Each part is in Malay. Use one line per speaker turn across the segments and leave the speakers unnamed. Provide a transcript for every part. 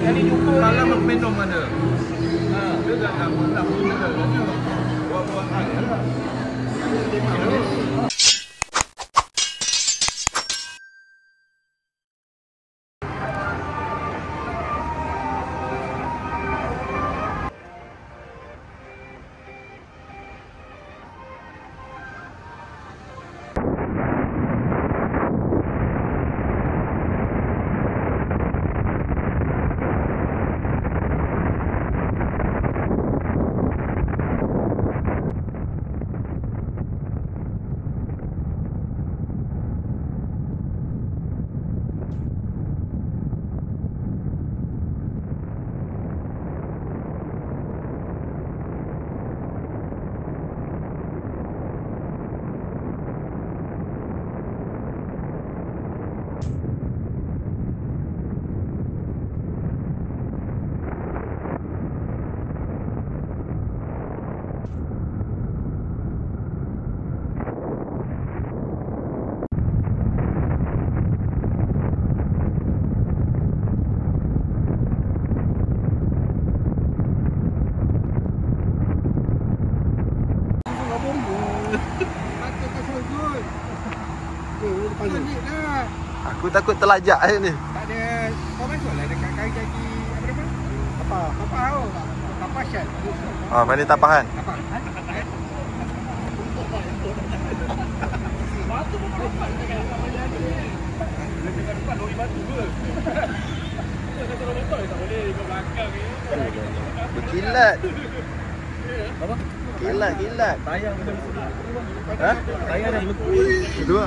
Kali jumpa malam aku minum mana? Dia tak pun ada. Buat-buat hal lah.
Aku takut terlajak ni.
Tak ada. Kau masuklah dekat kaki apa nama? Kapal tau. Kapal Shell.
Ah, mana tapahan?
Kapal. Batu pun kapal dekat kapal jadi. Dekat depan lori batu ke? Kata orang motor tak boleh ke belakang ni.
Berkilat.
Apa?
Kilat.
Tayar macam
Ha?
tayar dah betul.
Itu ah.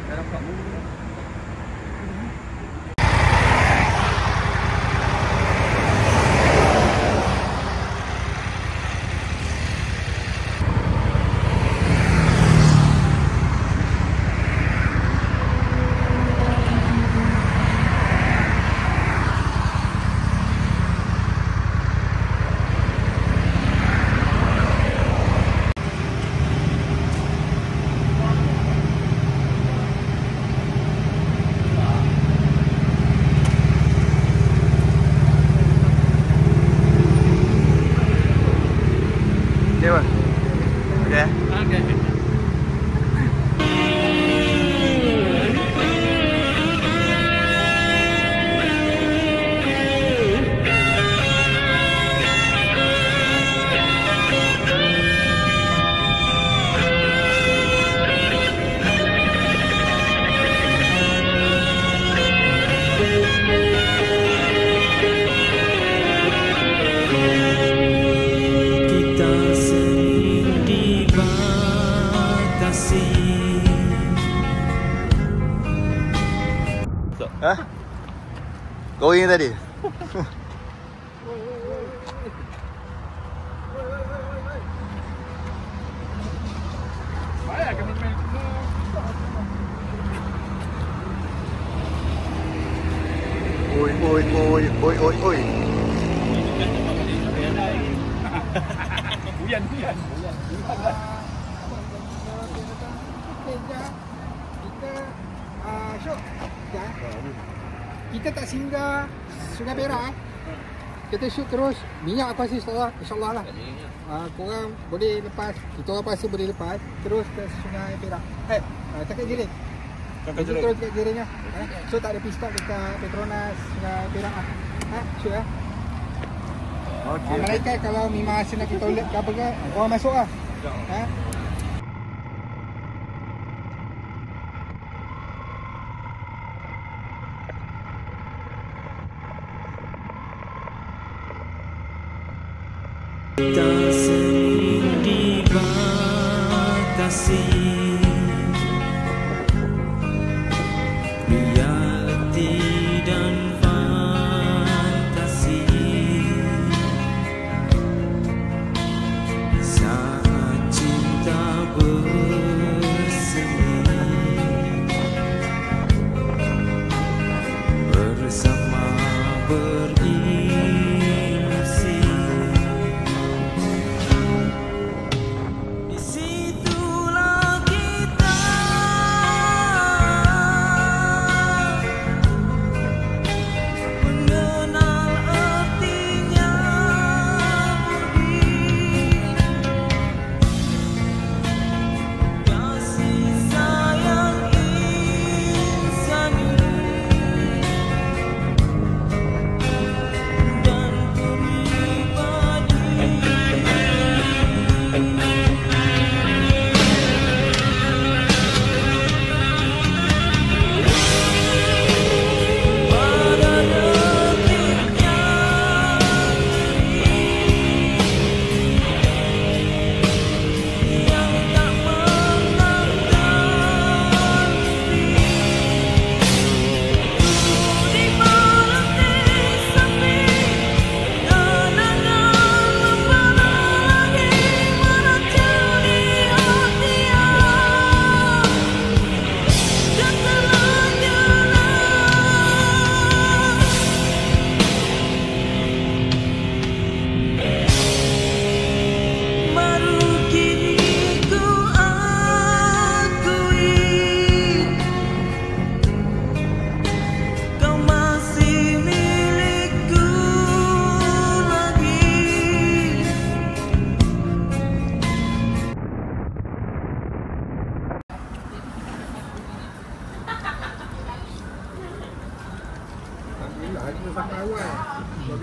Dah nampak.
Ha? Going tadi?
Baik kami main.
Oi.
Hujan. Syok. Kita tak singgah Sungai Perak. Kita shoot terus. Minyak aku rasa insyaAllah lah. Korang boleh lepas, kita orang rasa boleh lepas terus ke Sungai Perak. Cakap Giring. Terus dekat Giring lah. So tak ada pistol dekat Petronas Sungai Perak lah. Shoot lah.
Okey.
Malaikat kalau memang rasa nak ke toilet ke apa ke, korang masuk lah.
Tak sering dibatasi realiti dan fantasi. Saat cinta bersemi bersama berilusi. Di situ lagi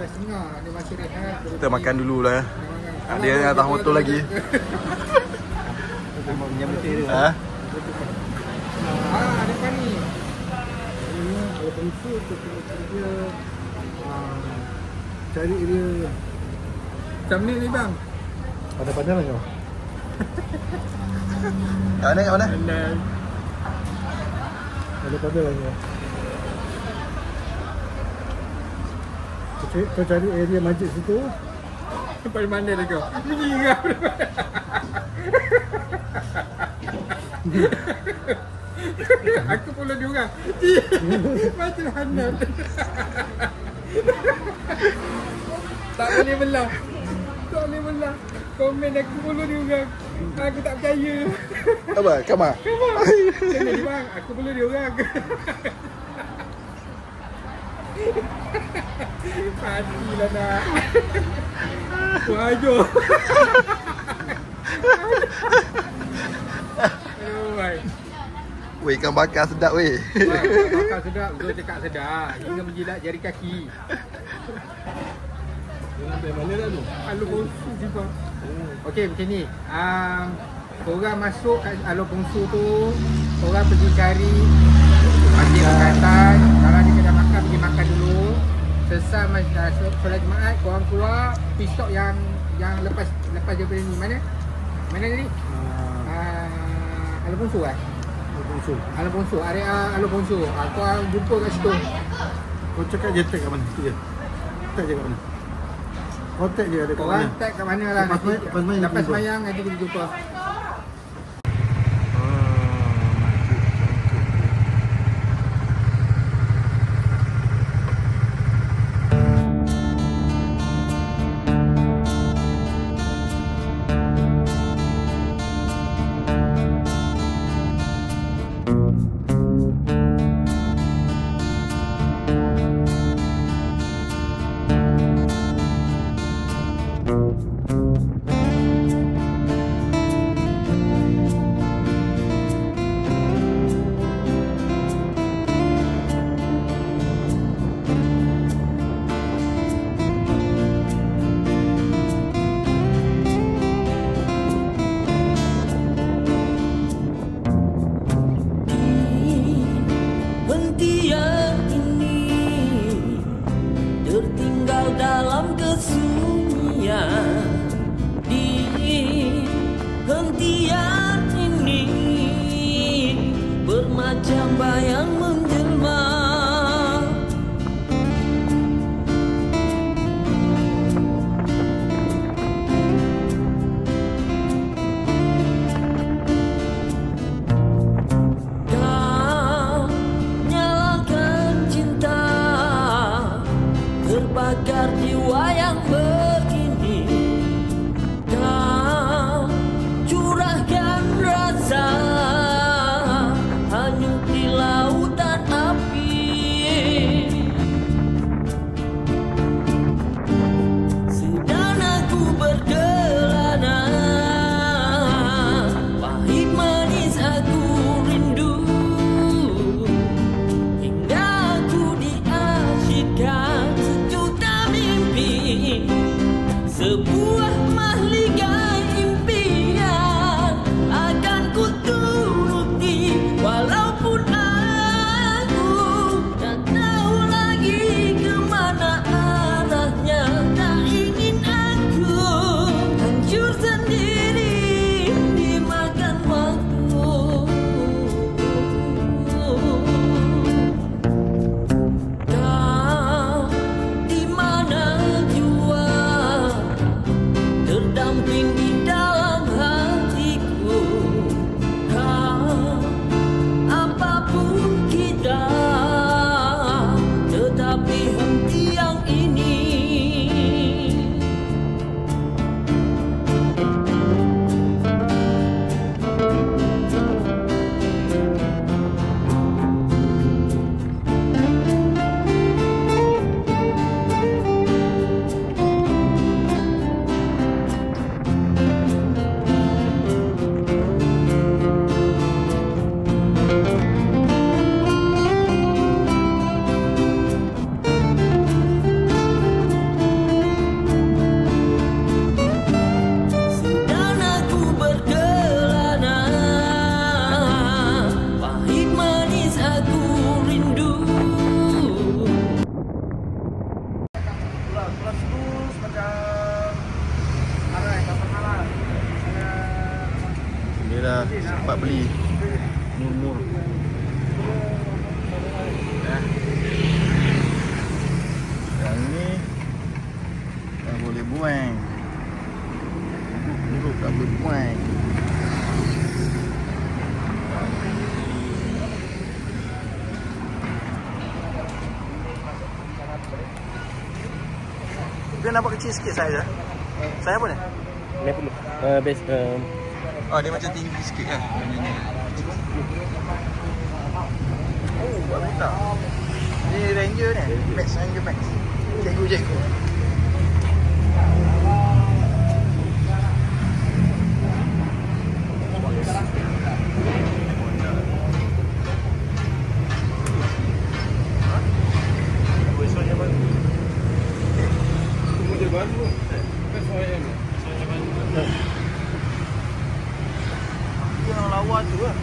12.30 ni masih rehat.
Kita makan dulu lah. Ada yang atas motor lagi. Ha?
Depan ni. Ini kalau pencu kita kerja cari dia macam ni bang. Pandai-pandai lah kau.
Kat mana? Kat mana?
Pandai-pandai lah kau. Kau cari area masjid situ. Paling mana dah kau? Ini kau. Aku follow dia orang. Macam Hanan. Tak boleh belah. Tak boleh belah. Komen aku follow dia orang. Aku tak percaya.
Apa? Kamar?
Jangan ni bang. Aku follow dia orang. Matilah nak. Wajo. Oh my.
Weh, ikan bakar sedap weh.
Bakar sedap. Zul cakap sedap. Hingga menjilat jari kaki. Sampai mana dah tu? Alur bongsu je bang. Okey macam ni. Korang masuk kat alur bongsu tu, korang pergi cari masjid Pakatan. Kalau ada kedai makan, pergi makan dulu. Selesai solat Jumaat, korang keluar pistok yang lepas daripada ni. Mana tadi? Alur bongsu kan? Alur bongsu. Area alur bongsu. Korang jumpa kat situ.
Kau cakap je tag kat mana? Tag je kat mana? Kau tag je ada kat
Korang
mana?
tag kat mana lah. Lepas semayang nanti kita jumpa.
Sempat beli murmur. Yang ni tak boleh buang. Buruk tak boleh buang. Dia nampak kecil sikit saya. Saya apa ni?
Ni perlu. Base
Oh, dia macam tinggi sikit kan. Oh, buat kereta. Ni Ranger ni. Max Ranger Max. Cikgu. Yang lawa tu lah.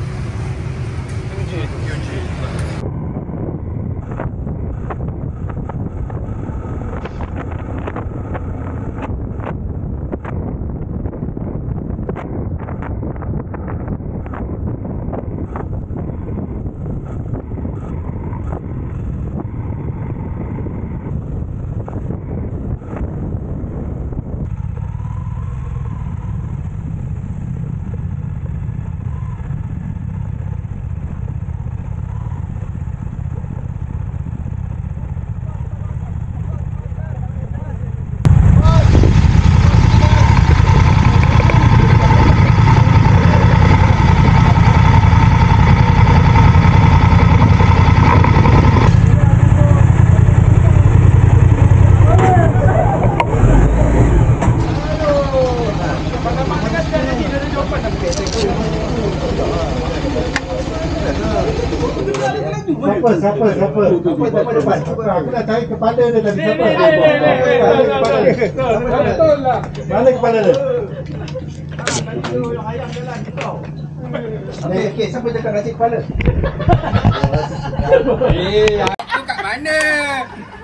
Siapa depan? Aku nak cari kepala dia tadi. Siapa? Betul lah. Mana kepala dia? Okey, siapa cakap nak cari kepala?
Aku kat mana?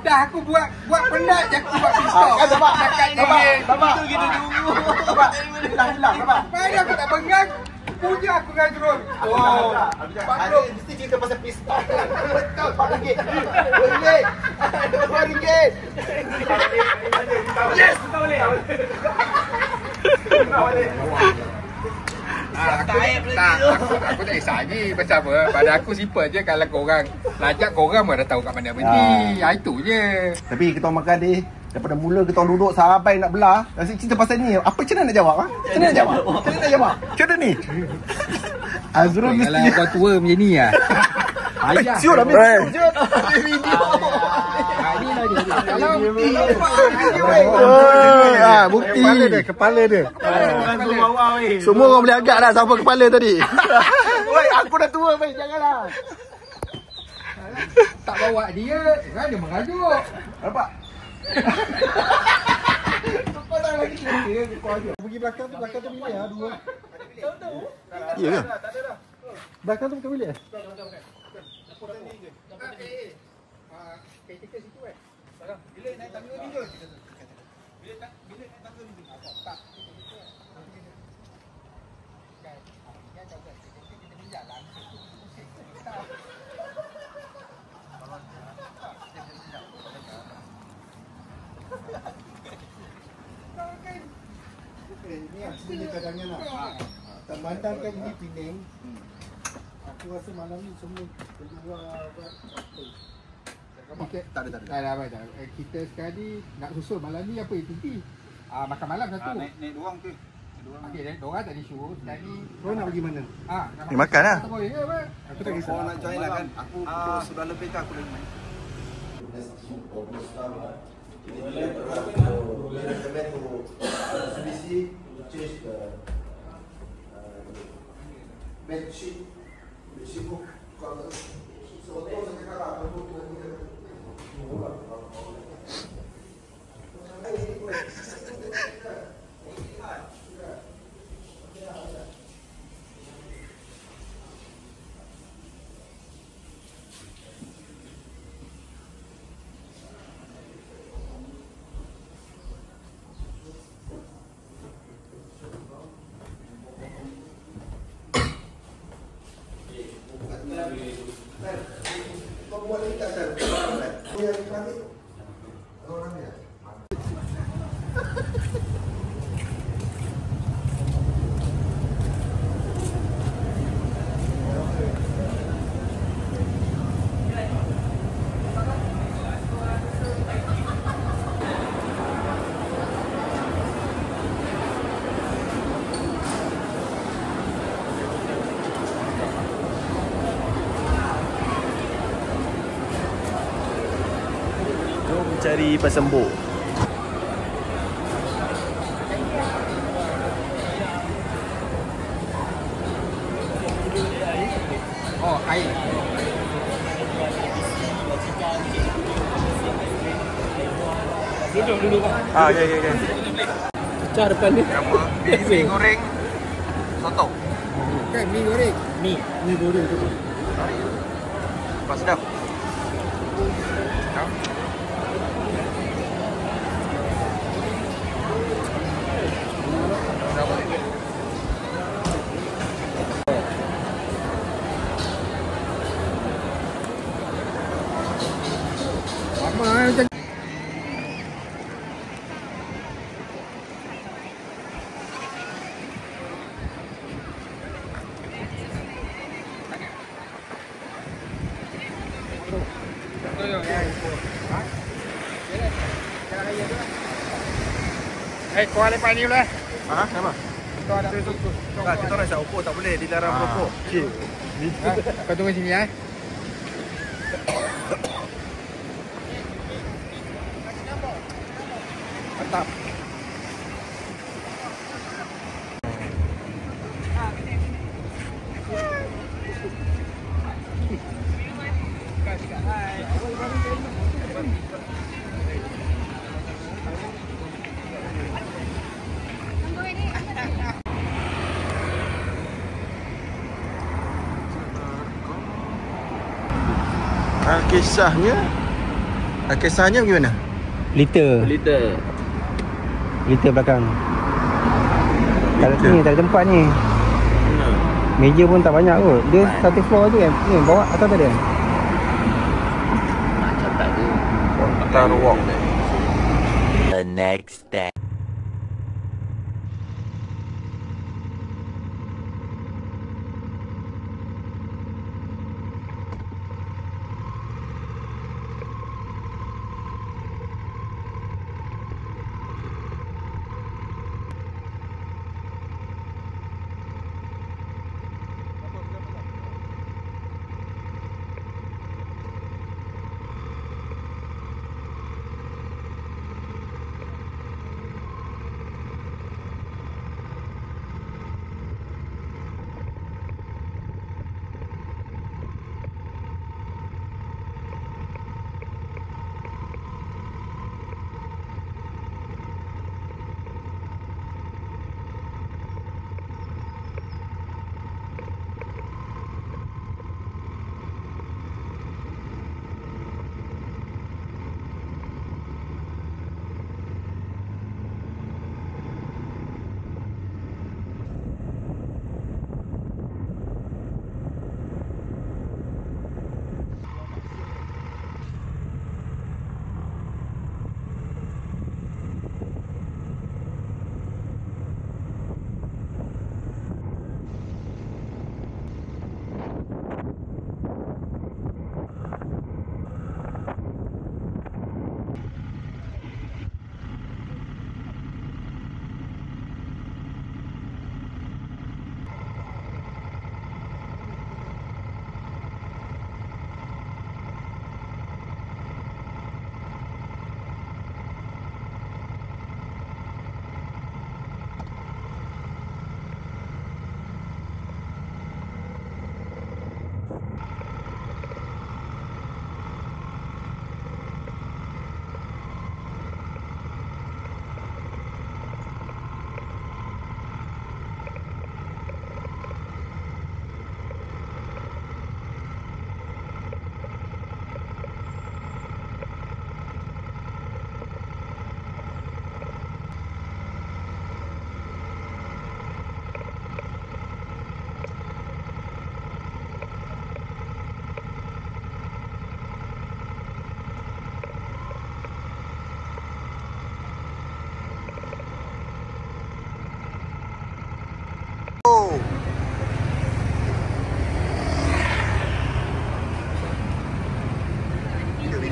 Dah aku buat penat je aku buat pistol.
Sabar.
Itu kita tunggu.
Hilang.
Mana aku tak pengang? Punya aku dengan drone. Oh.
Ada mesti cerita pasal pistol.
Betul.
RM4. RM2.
Yes, kita boleh. Aku tak kisah lagi pasal apa. Pada aku simple je kalau korang lajak korang pun dah tahu kat mana berhenti. Itu je.
Tapi kita orang makan dia. Daripada mula kita orang duduk sampai nak belah. Rasa cerita pasal ni. Apa macam mana nak jawab? Macam mana nak jawab? Macam mana ni? Azrul mesti.
Kalau kau tua macam ni lah. Ayah.
Siul ambil video.
Ini lah dia. Kalau
Bukti.
Kepala dia.
Semua orang boleh agak dah siapa kepala tadi. Oi, aku dah tua weh, janganlah.
tak bawa dia, kan dia mengajuk.
Nampak?
Pergi belakang tu bilik ah dua.
Ya ke?
Belakang tu bukan bilik eh?
Kereta situ kan? Bila naik tangga ni je. Bila naik tangga ni je. Tak. Kita ni jalan.
Ini asli kadangnya nak. Memandangkan ini Penang. Aku rasa malam ni semua keluar
Tak ada. Kita sekali ni nak susul malam ni apa itu? Makan malam satu.
Naik dorang ke?
Okey, dorang tak ada show. Sekali
kau nak pergi mana?
Ni makan lah.
Tak boleh ke apa?
Aku tak kisah.
Kau nak join lah kan? Aku sudah lebih ke aku dah main.
cari pasembur.
Oh, air.
Duduk bang.
Ya.
Pecah depan ni.
Apa? Mi goreng soto.
Kan mi goreng.
Mi goreng tu.
Pas sedap.
Lama macam kau lepas ni boleh?
Ha? Kenapa?
Kau ada susu.
Kita orang isap rokok tak boleh, dilarang merokok. Okey.
Kau tunggu sini ya. Mantap.
Kisahnya bagaimana?
Liter belakang. Kalau sini tak ada tempat ni. Meja pun tak banyak kot. Dia satu floor tu kan. Ni bawah atas tadi kan.
Atas walk.
The next day.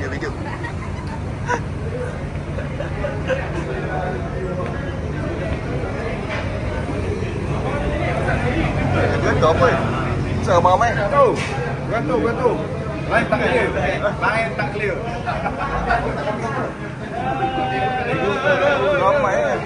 Video. Itu apa? Sama ramai.
Beratur.
Lain tak clear. Lain tak clear. Ramai kan?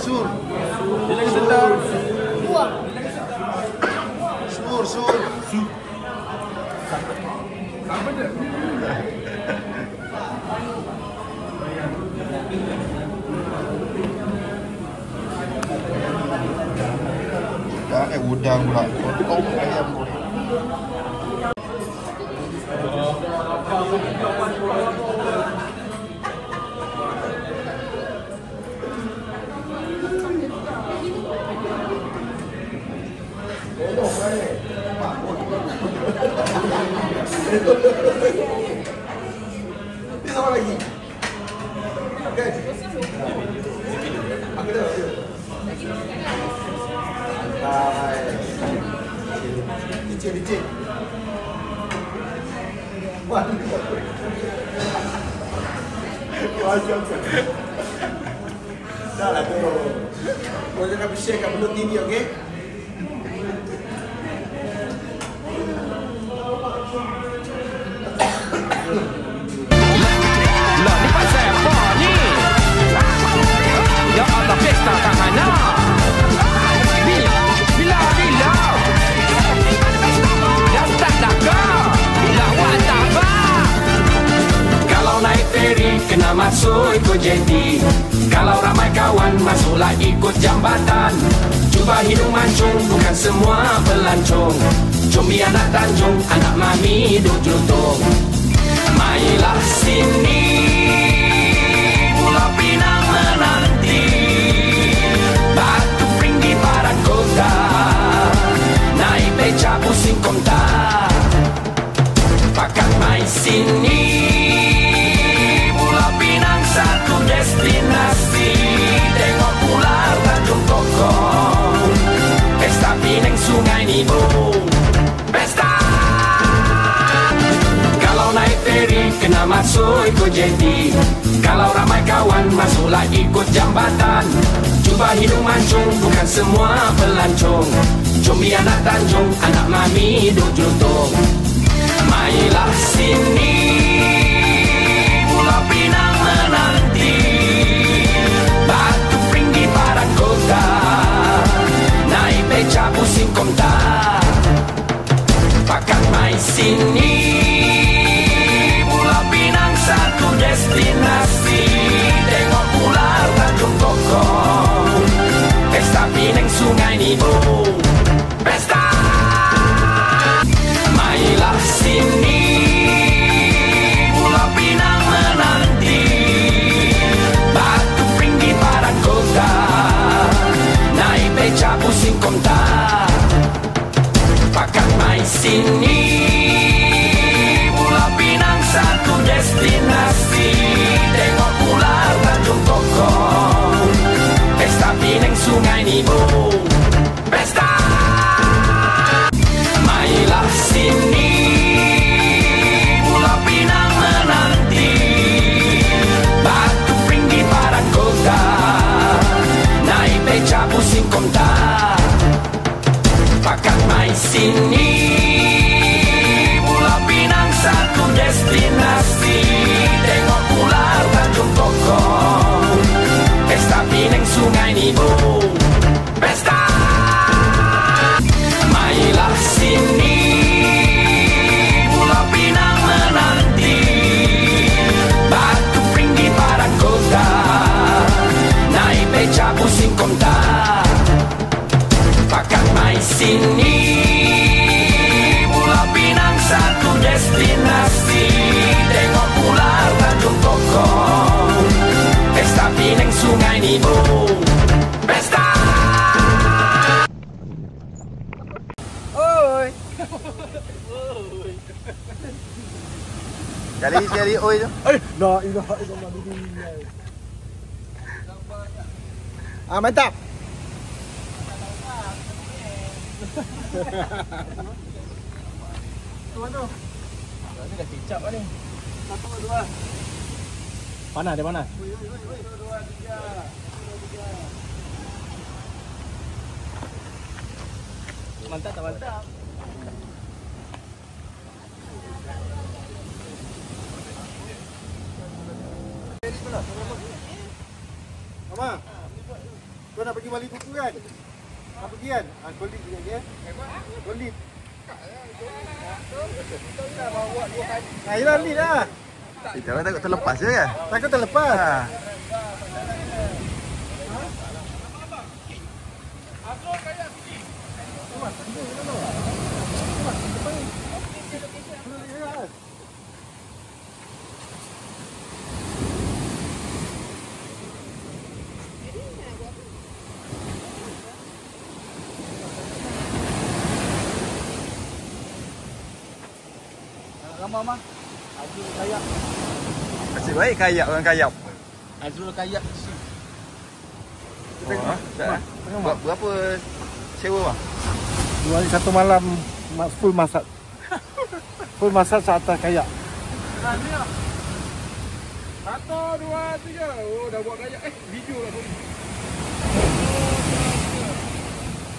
Sur. Dia lagi sedar. Sur. Apa dia? Udang pula. Potong ayam boleh. Ini sama lagi. Okey. Aku dah. Licin. Wah. Dah lah tu. Kau jangan share kat Belum TV, okey?
Lah ni pasal apa ni? Ya Allah, pesta kat mana? Bila yang tak dakar lawan tabak. Kalau naik feri kena masuk ikut jeti. Kalau ramai kawan masuklah ikut jambatan. Cuba hidung mancung bukan semua pelancong. Combi anak Tanjung, anak mami duk jutung. Mailah sini, Pulau Pinang menanti. Batu Pringgi Padan Kota, naik beca pusing konta. Pakat mai sini, Pulau Pinang satu destinasi. Tengok Pulau Tanjung Kokong, pesta Pinang Sungai Nibu. Pesta! Kalau naik feri kena masuk ikut jeti. Kalau ramai kawan masuklah ikut jambatan. Cuba hidung mancung bukan semua pelancong. Combi anak Tanjung, anak mami duk jutung. Mailah sini, Pulau Pinang menanti. Batu Pringgi Padan Kota, naik beca pusing konta. Pakat mai sini, Pulau Pinang satu destinasi. Tengok Pulau Tanjung Kokong, pesta Pinang Sungai Nibu. Pesta! Mailah sini, Pulau Pinang menanti. Batu Pringgi Padan Kota, naik beca pusing konta. Pakat mai sini, Pulau Pinang satu destinasi. Tengok Pulau Tanjung Kokong, pesta Pinang Sungai Nibu. Pesta! Mailah sini, Pulau Pinang menanti. Batu Pringgi Padan Kota, naik beca pusing konta. Pakat mai sini, Pulau Pinang satu destinasi. Tengok Pulau Tanjung Kokong, pesta Pinang Sungai Nibu. Pesta! Mailah sini, Pulau Pinang menanti. Batu Pringgi Padan Kota, naik beca pusing konta. Pakat mai sini, Pulau Pinang satu destinasi. Tengok ular Tanjung Pokok, pesta Pinang Sungai Nibu, pesta.
Sekali oi tu.
La ilaha illallah.
Mantap.
Ni dah kicap lah ni. 1, 2. Panas dia panas. Mantap tak mantap?
Mama, kau nak pergi balik buku kan? Nak pergi kan? Kau lead juga ya? Kau lead. Yelah lead lah.
Kita takut terlepas je kan?
Takut terlepas.
Ramah mah. Azrul kayak.
Nasib baik kayak orang kayak.
Azrul kayak.
Buat berapa sewa bang?
2 hari 1 malam full masak. Full masak atas kayak.
1, 2, 3. Oh, dah buat kayak. Video lah tadi.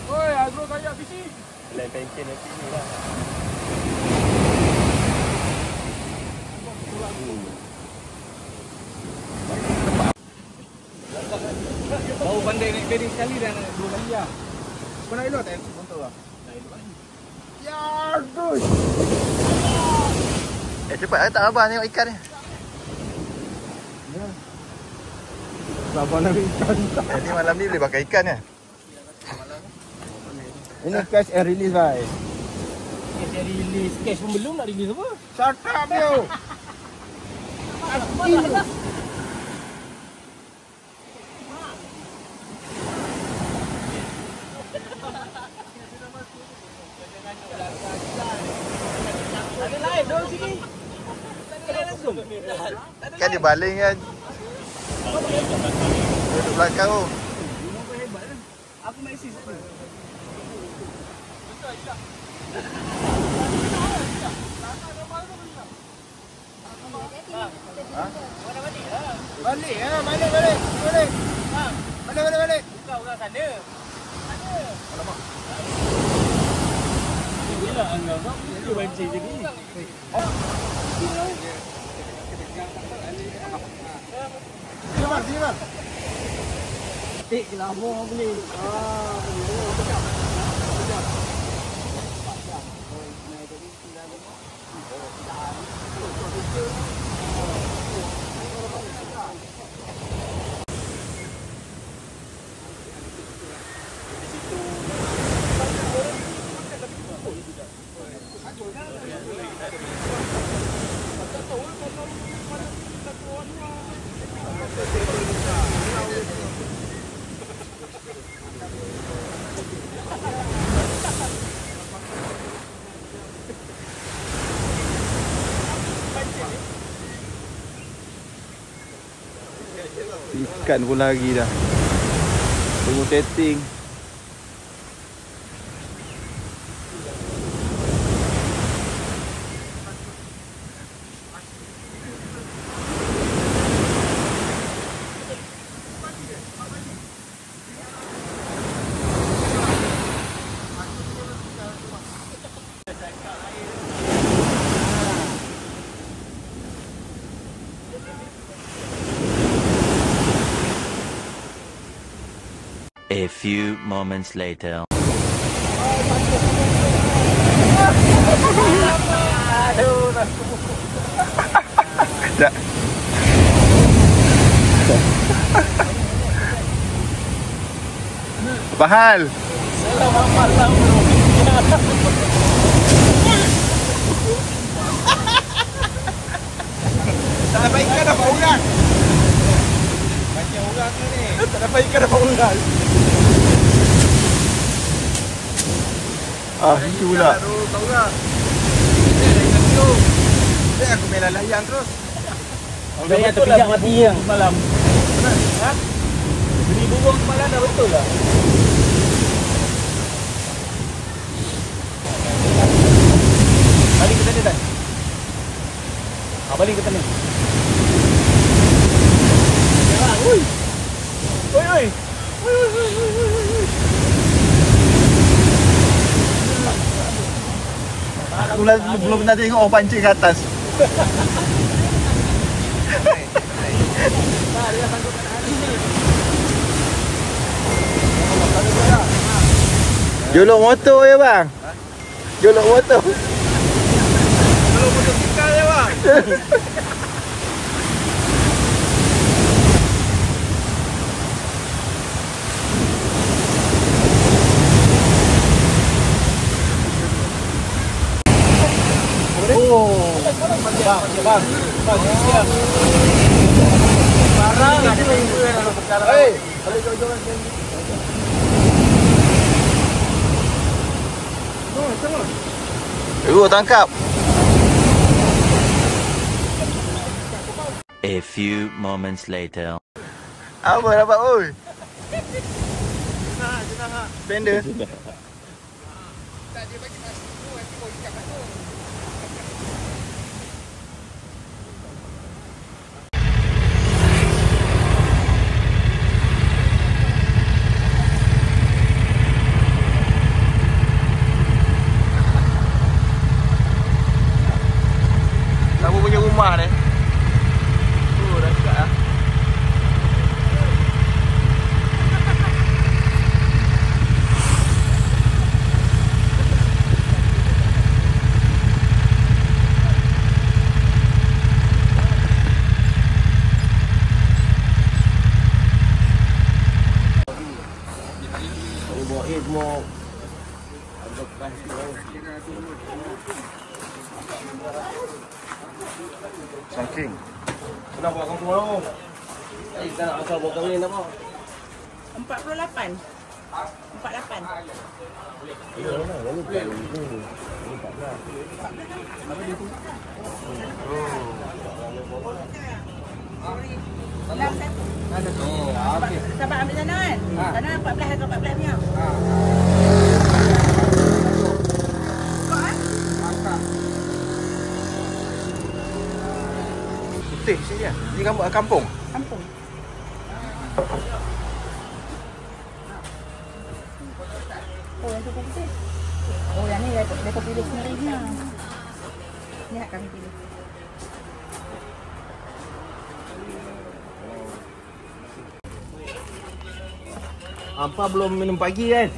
Oi, Azrul kayak PC. Lain pension nanti ni lah. Baru pandai naik beding sekali dah 2 kali lah. Kau nak elok tak motor lah? Nak elok lagi. Ya, aduh.
Cepat tak abang tengok ikan ni.
Abang nak ikan.
Ni malam ni boleh bakar ikan ya.
Ini catch and release bhai.
Cash yang release. Cash pun belum nak release apa?
Shut up yo.
Ada live dong sini. Ada langsung.
Kan dia baling kan. Duduk belakang tu.
Aku main sis apa?
Balik ya, balik. Balik.
Bukan orang sana. Sana. Alamak. Gila engkau. Dia bancing je ni.
Sini bang.
Tik lama beli.
Ikan pun lari dah. Tunggu setting.
A few moments later.
Apa hal?
Selamat malam bro.
Itu pula.
Tahu tak? Aku main layang terus.
Dah terpijak mati yang malam. Ha? Beli burung semalam dah betul lah. Balik ke sana Tan. Balik ke sana. Ya, oi. Oi.
Aku belum pernah tengok orang pancing ke atas. Jolok motor ya bang. Jolok motor.
Kalau motosikal je bang.
Tangkap.
A few moments later.
Apa dapat oi? Bender.
Tak, dia bagi masuk tu, nanti kau ikat masuk.
Kamu punya rumah ni. Dah siap lah. Saking.
Nak buat kampung baru. Kita nak asal buat kahwin apa?
48. 48. Sabar ambil sana kan? Sana 14 atau 14 punya.
Putih sini lah. Ni kampung.
Kampung. Oh, yang tu putih. Oh, yang ni mereka pilih sendirinya. Ni nak kami pilih.
Hampa belum minum pagi kan?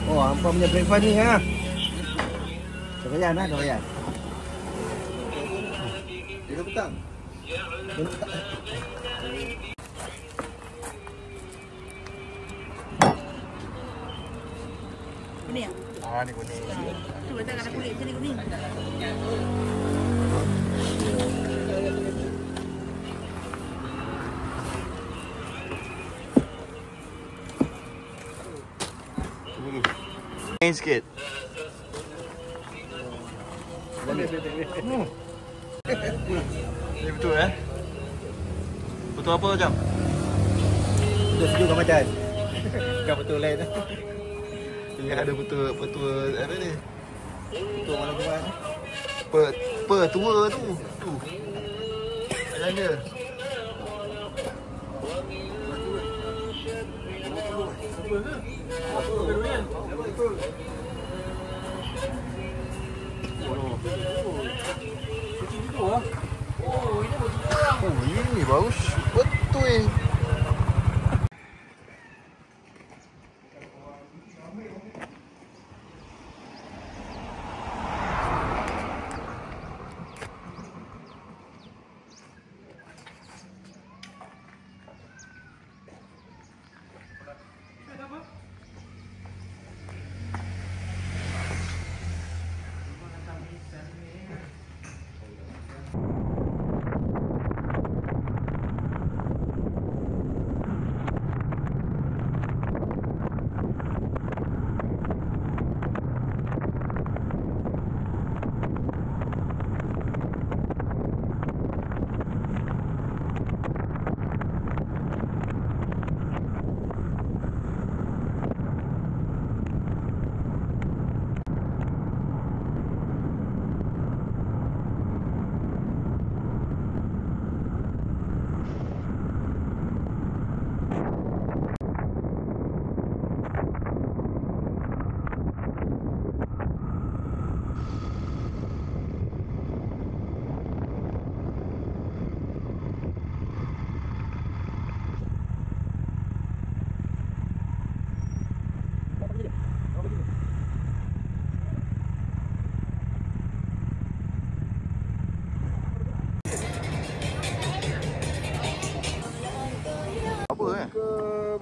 Oh, hampa punya breakfast ni ha. Doyan lah, doyan.
Dia petang.
Kuning.
Ni kuning.
Tu letak kat kulit macam ni kuning.
Main sikit. Ni betul Betul apa jam?
Betul sejuk kan Macan? Bukan betul lain.
Ingat ada betul apa ni?
Betul malam Jumaat.
Tua tu. Tu. Macam dia. Oh, ini bagus. Betul.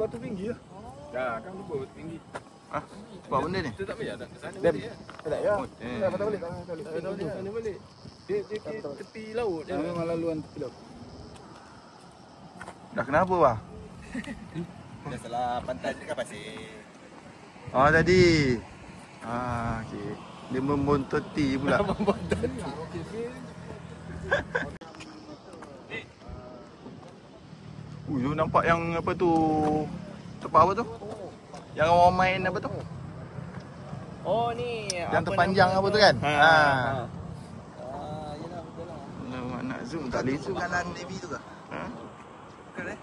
batu tinggi lah. Dah, kan lupa batu tinggi.
Ah, buat benda ni?
Kita tak payah dah ke sana.
Dem.
Tak ya.
Eh.
Patah balik, sana balik. Dia tepi laut. Dia memang laluan tepi laut.
Dah kenapa bang?
Dah salah pantai dekat pasir.
Oh tadi. Okey. Dia membontoti pula. You nampak yang apa tu? Tempat apa tu? Yang orang main apa tu?
Oh ni.
Yang terpanjang apa tu kan?
Yalah betul lah.
Nak zoom tak boleh zoom.
Kanan Navy tu ke?
Ha?
Bukan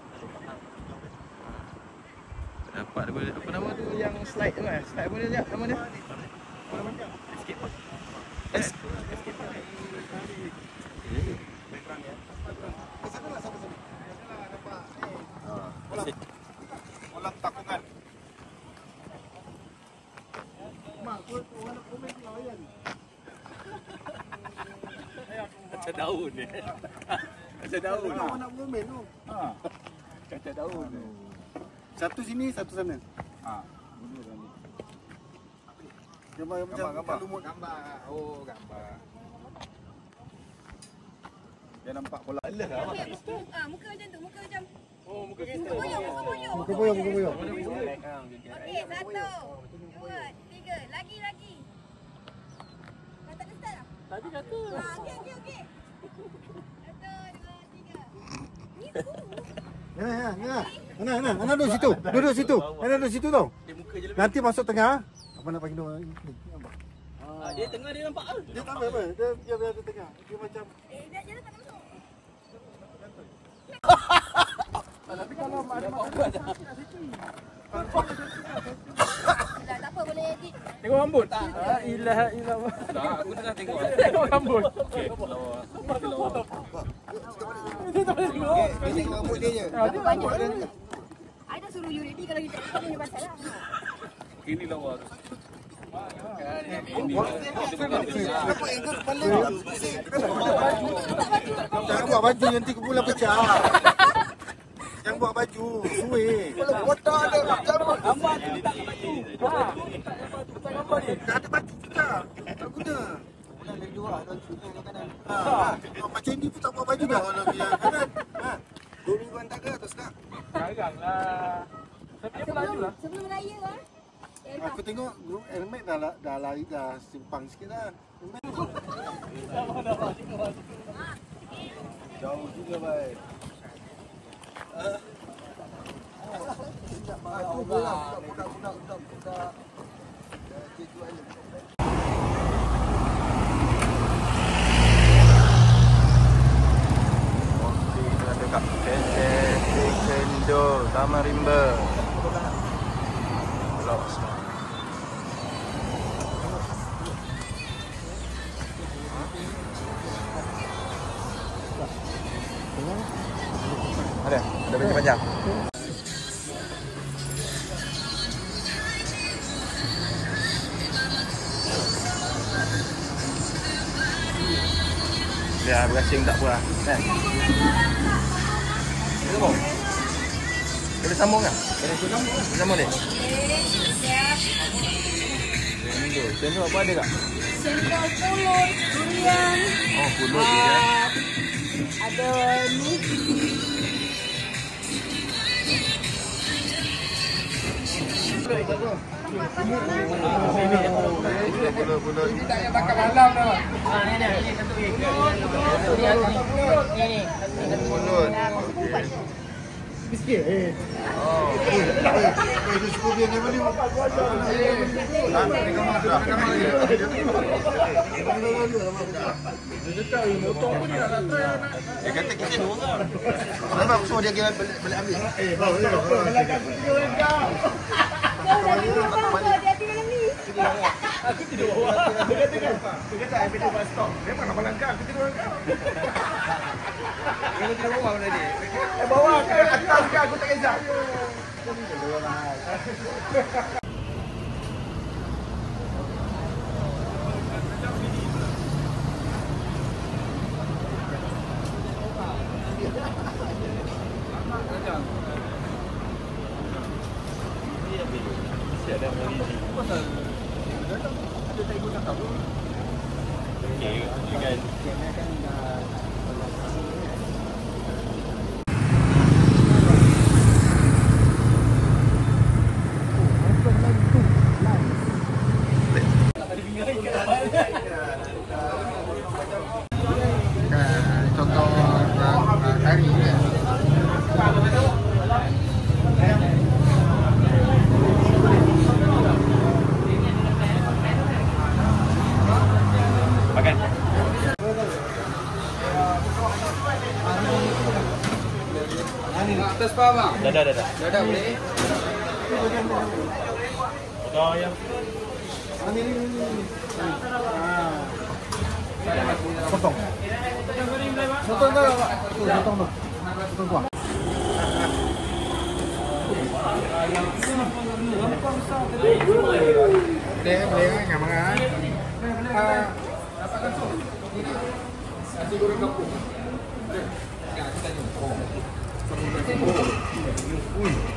Dapat
apa nama tu yang slide tu kan? Slide apa dia sekejap? Nama dia? Apa nama dia? Escape Park. Escape Park. Kolam takungan.
Mak, orang nak komen layan.
Kacau daun ni. Kacau daun.
Orang nak komen tu.
Kacau daun ni.
Satu sini, satu sana. Gambar yang macam lumut.
Gambar. Oh, gambar. Dia nampak bola. Alah lah.
Muka macam tu, muka macam.
Oh, muka kita.
Muka boyong.
Muka boyong, muka boyong.
Okey, 1, 2, 3. Lagi. Kata ke start?
Tadi kata.
Okey. 1, 2, 3. Ni tu.
Ana duduk situ. Duduk situ. Ana duduk situ tau.
Dia muka je lebih.
Nanti masuk tengah. Apa nak panggil orang ni?
Dia tengah dia nampak ah.
Dia tak apa. Dia berada tengah. Dia macam
Dia tak masuk.
tapi kalau ada makanan nak situ.
Tak apa, boleh edit.
Tengok rambut. La ilaha illallah. Tak, aku tengah tengok. Tengok rambut. Okey. Dia tak boleh tengok.
Ini rambut dia je.
Dia banyak tu. I dah suruh you ready kalau you tak tahu ni pasal lah.
Ini lawa tu.
Kenapa angle kepala? Jangan buat baju nanti kepala pecah. Jangan buat baju. Suih. Kotak ada.
Gambar tu tak ada baju.
Tak ada baju juga. Tak guna. Macam ni pun tak buat baju dah. Kanan. 2 minggu hantar ke atau sedap?
Sekarang lah. Tapi dia melaju lah.
Sebelum raya lah.
Aku tengok Elmet dah lari dah simpang sikit dah.
Jauh juga baik.
Dekat Kendo Taman Rimba. Pulau Osman. Ada baju panjang. Ya, berasing tak puas. Kan? Boleh sambung tak? Boleh sambung ni? Sendok apa ada tak?
Sendok pulut, durian.
Oh, pulut durian.
Ada ni.
Pulut.
Ini tak payah bakar malam dah.
Ni satu ni.
Pulut. Okey.
Sikit.
Oh.
Dia suka dia ni balik.
Dia kata kita dua orang. Kenapa aku suruh dia balik ambil?
Hati-hati malam ni.
Aku tidur bawah. Dia kata kan. Dia kata I tidur bus stop. Dia mana melangkah aku tidur bawah kau. Dia tidur bawah mana dia? Bawah ke atas ke aku tak kisah.
tak ikut cakap tu.
Okey, kan.
Dia kan dah contoh hari ni.
Makan.
Atas pa bang?
Dah.
Dah boleh.
Potong ayam.
Potong. Potong dah Pak. Potong tu. Potong kuah. Boleh kan makan. Dapatkan tu. Nasi goreng kampung.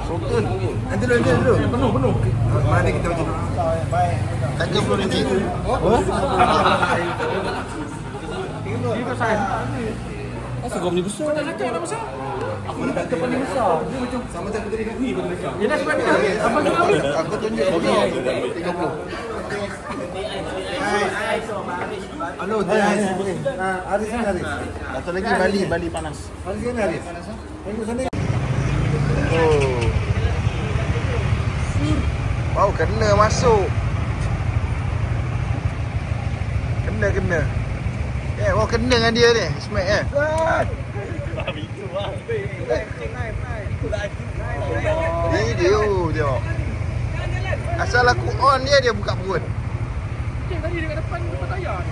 Sokun. Nanti dulu. Penuh. Mana kita macam RM30.
Ini besar. Asal kau beli besar? Tak cakap nak besar. Aku nak kata paling besar. Dia macam sama macam tadi kat ni paling besar. Dia dah sebab dia. Apa tu kau?
Aku tunjuk 30. Halo, Aris ni Aris. Satu lagi Bali panas.
Aris ni Aris. Tengok sana.
Oh. Wow, kena masuk. Kena. Wow, kena dengan dia ni. Smack eh. Video tengok. Asal aku on dia buka perut.
Tadi dekat depan tayar ni.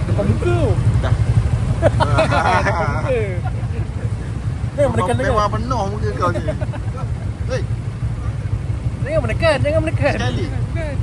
Depan muka.
Dah. Memang penuh muka kau ni. Hei,
Jangan menekan.
sekali.
Bukan.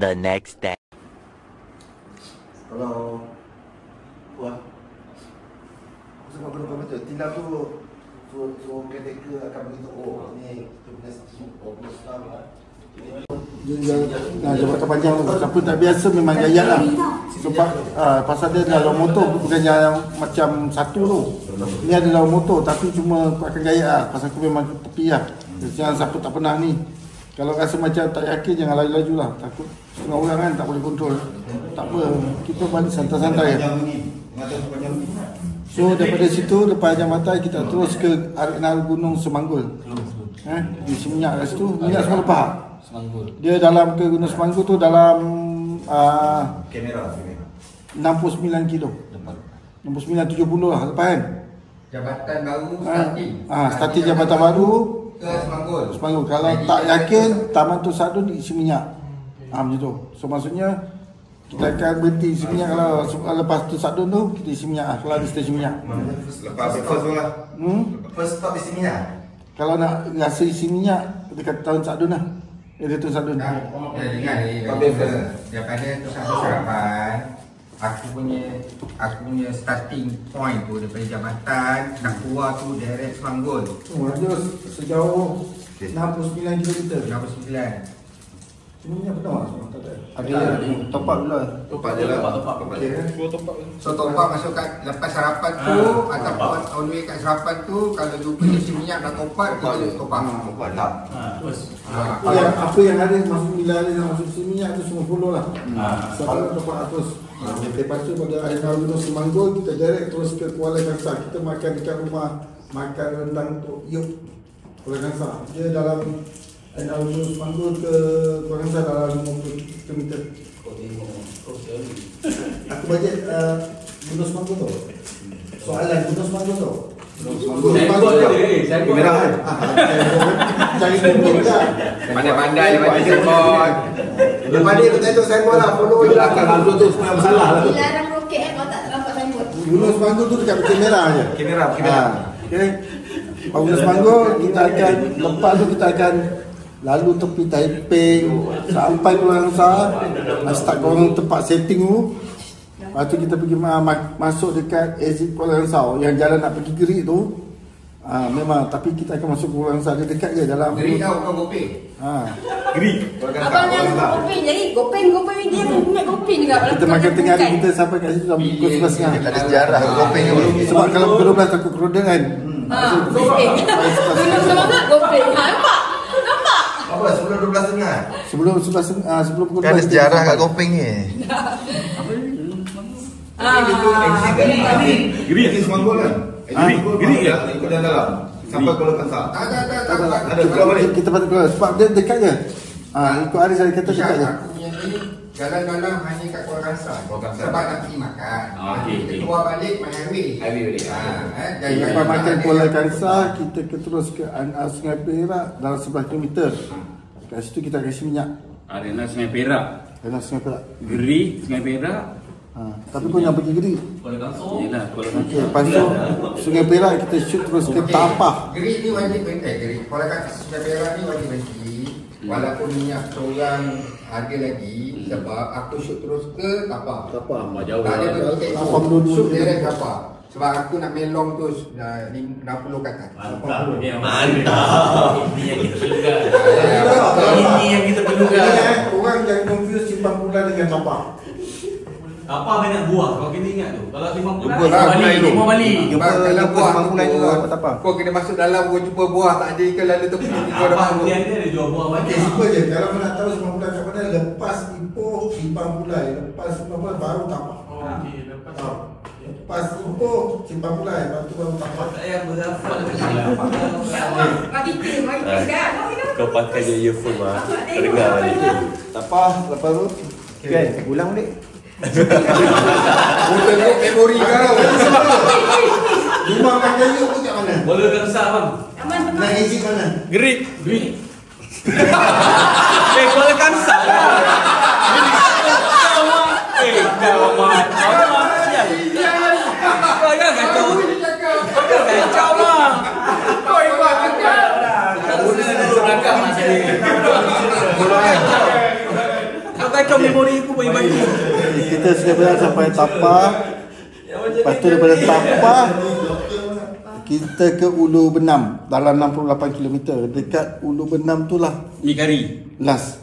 The next day.
Kalau buat sebab kena betul tilam tu so caretaker akan beritahu ni kita punya staff
Jabatan panjang tu. Siapa tak biasa memang gayat lah. Sebab pasal dia dalam motor bukannya macam satu tu. Ini ada dalam motor tapi cuma aku akan gayat lah. Pasal aku memang tepi lah. Jangan siapa tak pernah ni. Kalau rasa macam tak yakin jangan laju-laju lah. Takut setengah orang kan tak boleh kontrol. Tak apa, kita balik santai-santai. So daripada situ lepas jambatan kita terus ke arenal Gunung Semanggul. Di Seminyak kat situ, minyak semua lepas. Dia dalam ke Gunung Semanggul tu dalam 69 kilo. 69-70 lah lepas kan.
Jabatan baru starting.
Starting jabatan baru
Ke Semanggul.
Semanggul. Kalau tak yakin Taman Tun Sadun isi minyak. Macam tu. So maksudnya kita akan berhenti isi minyak kalau lepas Tun Sadun tu kita isi minyak lah. Kalau ada stesen minyak.
lepas first tu lah. First stop di sini lah.
Kalau nak rasa isi minyak dekat Taman Sadun lah. Dia Tun Sadun.
Ingat daripada Tun Sadun Sarapan, aku punya starting point tu daripada jambatan nak keluar tu direct Semanggul.
Dia sejauh 69 km.
69.
Cuma minyak penuh lah.
Ada top up dulu.
Top up je lah.
So top up masuk kat lepas sarapan tu ataupun on the way kat sarapan tu, kalau lupa isi minyak dah top up, kita top up.
Apa yang ada masuk bila ada yang masuk isi minyak tu semua follow lah. So kalau top up terus. Lepas tu pada akhir tahun Semanggul kita direct terus ke Kuala Kangsar. Kita makan dekat rumah makan rendang untuk Yop Kuala Kangsar. Dia dalam Alun Semanggul ke Kuala Kangsar dalam 50 km. Aku bajet Gunung Semanggul tu. Soalan Gunung Semanggul tu.
Saya merah kan?
Cari Google tak?
Pandai-pandai dia baca signboard.
Lepas ni kita tengok signboard lah. Follow je lah.
Kalau tu sebenarnya masalah lah tu.
Dilarang roket kalau tak nampak signboard.
Gunung Semanggul tu dekat Bukit Merah je.
Kamera.
Okay. Gunung Semanggul kita akan lepas tu kita akan lalu tepi Taiping sampai Kuala Kangsar. Start korang tempat setting tu. Lepas tu kita pergi masuk dekat exit Kuala Kangsar yang jalan nak pergi Gerik tu. Memang tapi kita akan masuk Kuala Kangsar, dia dekat je dalam
Gerik tau kau Gopeng.
Gerik.
Abang yang Gopeng, jadi Gopeng dia pun punya Gopeng juga.
kita makan tengah hari kita sampai kat situ sampai pukul 11.30.
Ada sejarah Gopeng ke belum?
Sebab kalau pukul 12 takut kerodeng kan.
Gopeng. Gunung semangat Gopeng. Nampak?
Apa sebelum 12.30?
Sebelum pukul 12.
Kan ada sejarah kat Gopeng ni.
Gerik Semanggul kan? Gerik ya? Ikut dalam. Sampai Kuala Kangsar.
Tak.
Ada keluar balik.
Kita patut keluar sebab dia dekat je. Ikut hari saya kata dekat je.
Aku punya ni jalan-jalan hanya kat Kuala Kangsar. Sebab nak pergi makan. Kita keluar balik main highway.
Lepas makan Kuala Kangsar, kita terus ke Sungai Perak dalam 11 km. Kat situ kita kasi minyak.
Arena Sungai Perak.
Dalam Sungai Perak.
Gerik, Sungai Perak.
Tapi kau yang pergi Gerik.
Yelah, Kuala
Okey, lepas tu Sungai Perak kita shoot terus ke Tapah.
Gerik ni wajib berhenti. Gerik Kuala Kangsar Sungai Perak ni wajib berhenti. Walaupun minyak seorang ada lagi, sebab aku shoot terus ke Tapah.
jauh.
Tak ada berhenti.
Tapah dulu.
Shoot direct Tapah. Sebab aku nak melong tu 60 kata.
Mantap. Ini yang kita perlukan. Ini yang kita perlukan.
Orang jangan confuse Simpang Pulau dengan Tapah.
Apa banyak buah? Kau kena ingat tu. Kalau Simpang Pulau,
Jumpa lah,
Bali, Timur Bali.
Jumpa Simpang Pulau juga apa?
Kau kena masuk dalam, kau jumpa buah tak ada ikan lalu tepi kau dah
Apa
masuk.
dia ada jual buah
Okey,
banyak.
simple je. Kalau kau nak tahu Simpang Pulau kat mana, lepas Ipoh Simpang Pulau, lepas Simpang Pulau baru Tapah.
Okey, lepas tu.
Lepas Ipoh Simpang Pulau, lepas tu baru Tapah.
Tak payah berhafal.
Bagi tim dah.
Kau pakai je earphone mah. Dengar balik.
Tapah lepas tu.
Kan, ulang balik.
Tengok memori kau.
Rumah makan you tu kat mana?
Kuala Kangsar bang.
Aman
Nak
tengah.
exit mana?
Gerik. Kuala Kangsar lah. Kau mah. Kau jangan kacau. Kau jangan kacau bang. Kau ikut aku. Kau belakang macam ni. Kau kacau memori aku bagi-bagi.
Kita sudah sampai Tapah. Lepas tu daripada Tapah kita ke Ulu Benam dalam 68 km. Dekat Ulu Benam tu lah
Mi kari.
last